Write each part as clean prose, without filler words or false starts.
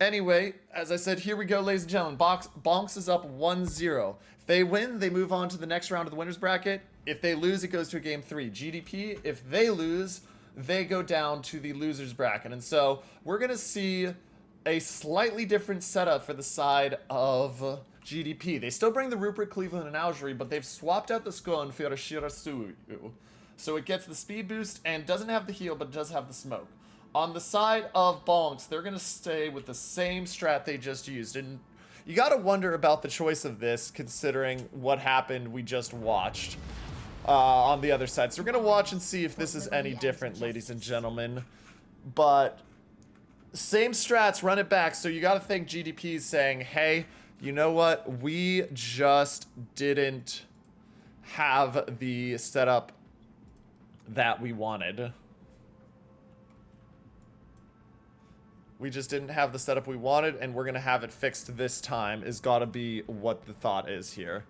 Anyway, as I said, here we go, ladies and gentlemen. Bonks is up 1-0. If they win, they move on to the next round of the winner's bracket. If they lose, it goes to a game 3. GDP, if they lose, they go down to the loser's bracket. And so we're going to see a slightly different setup for the side of GDP. They still bring the Rupert, Cleveland, and Algerie, but they've swapped out the Scone for Shirasuyu. So it gets the speed boost and doesn't have the heal, but does have the smoke. On the side of Bonks, they're going to stay with the same strat they just used. And you got to wonder about the choice of this, considering what happened we just watched on the other side. So we're going to watch and see if this is any different, ladies and gentlemen. But same strats, run it back. So you got to think GDP is saying, hey, you know what? We just didn't have the setup that we wanted. We just didn't have the setup we wanted, and we're going to have it fixed this time, is got to be what the thought is here.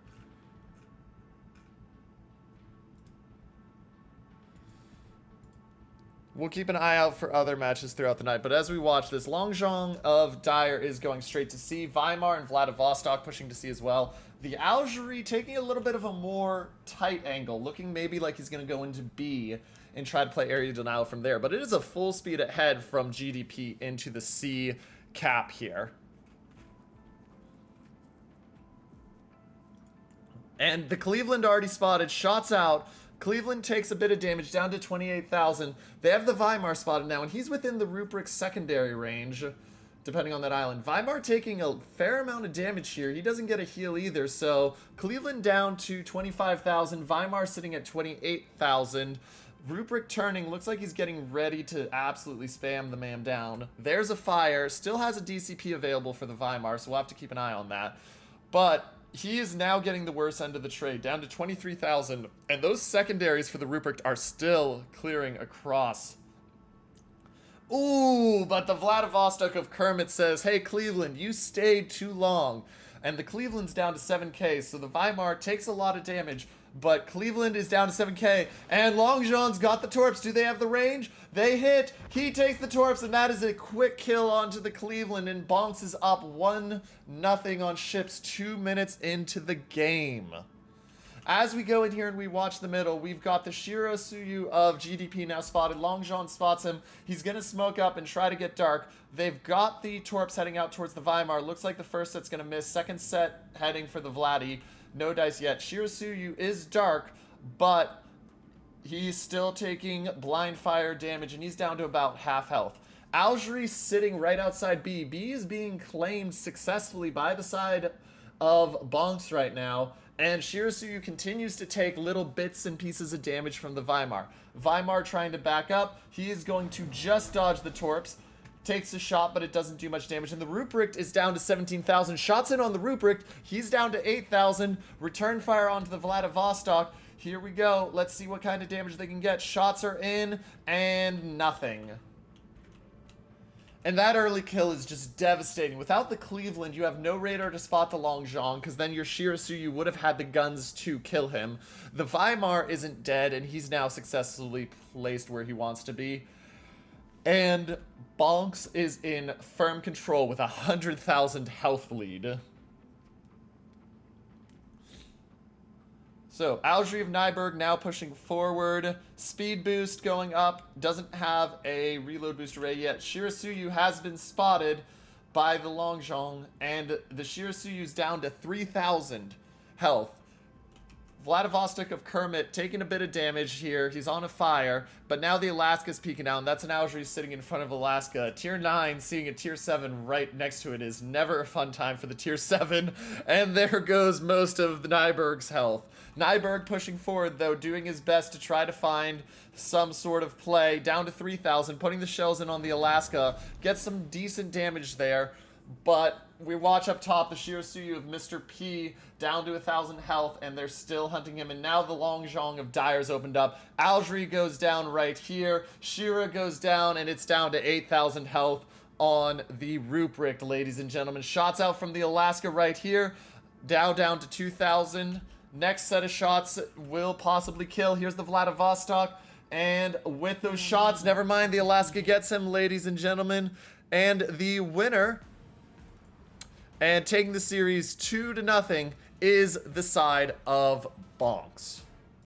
We'll keep an eye out for other matches throughout the night, but as we watch this, Longzhong of Dyer is going straight to C. Weimar and Vladivostok pushing to C as well. The Algerie taking a little bit of a more tight angle, looking maybe like he's going to go into B and try to play area denial from there. But it is a full speed ahead from GDP into the C cap here. And the Cleveland already spotted, shots out. Cleveland takes a bit of damage, down to 28,000. They have the Weimar spotted now, and he's within the Ruprecht secondary range, depending on that island. Weimar taking a fair amount of damage here. He doesn't get a heal either, so Cleveland down to 25,000. Weimar sitting at 28,000. Ruprecht turning, looks like he's getting ready to absolutely spam the man down. There's a fire, still has a DCP available for the Weimar, so we'll have to keep an eye on that. But he is now getting the worst end of the trade, down to 23,000, and those secondaries for the Ruprecht are still clearing across. Ooh, but the Vladivostok of Kermit says, hey, Cleveland, you stayed too long. And the Cleveland's down to 7k, so the Weimar takes a lot of damage, but Cleveland is down to 7k, and Longzhong's got the torps. Do they have the range? They hit. He takes the torps, and that is a quick kill onto the Cleveland, and Bonks is up 1-0 on ships 2 minutes into the game. As we go in here and we watch the middle, we've got the Shirasuyu of GDP now spotted. Longzhong spots him. He's going to smoke up and try to get dark. They've got the torps heading out towards the Weimar. Looks like the first set's going to miss. Second set heading for the Vladdy. No dice yet. Shirasuyu is dark, but he's still taking blind fire damage, and he's down to about half health. Algerie sitting right outside B. B is being claimed successfully by the side of Bonks right now, and Shirasuyu continues to take little bits and pieces of damage from the Weimar. Weimar trying to back up. He is going to just dodge the torps. Takes a shot, but it doesn't do much damage. And the Ruprecht is down to 17,000. Shots in on the Ruprecht. He's down to 8,000. Return fire onto the Vladivostok. Here we go. Let's see what kind of damage they can get. Shots are in, and nothing. And that early kill is just devastating. Without the Cleveland, you have no radar to spot the Longzhong, because then your Shirasuyu would have had the guns to kill him. The Weimar isn't dead, and he's now successfully placed where he wants to be. And Bonks is in firm control with 100,000 health lead. So, Algerie of Nyberg now pushing forward. Speed boost going up. Doesn't have a reload boost array yet. Shirasuyu has been spotted by the Longzhong, and the Shirasuyu's down to 3,000 health. Vladivostok of Kermit taking a bit of damage here. He's on a fire, but now the Alaska's peeking out, and that's an Algerie sitting in front of Alaska. Tier 9 seeing a Tier 7 right next to it is never a fun time for the Tier 7, and there goes most of the Nyberg's health. Nyberg pushing forward, though, doing his best to try to find some sort of play. Down to 3,000, putting the shells in on the Alaska. Gets some decent damage there, but we watch up top the Shirasuyu of Mr. P down to 1,000 health, and they're still hunting him. And now the Longzhong of Dyer's opened up. Algerie goes down right here. Shira goes down, and it's down to 8,000 health on the Ruprecht, ladies and gentlemen. Shots out from the Alaska right here. Down to 2,000. Next set of shots will possibly kill. Here's the Vladivostok. And with those shots, never mind, the Alaska gets him, ladies and gentlemen. And the winner And taking the series 2-0 is the side of Bonks.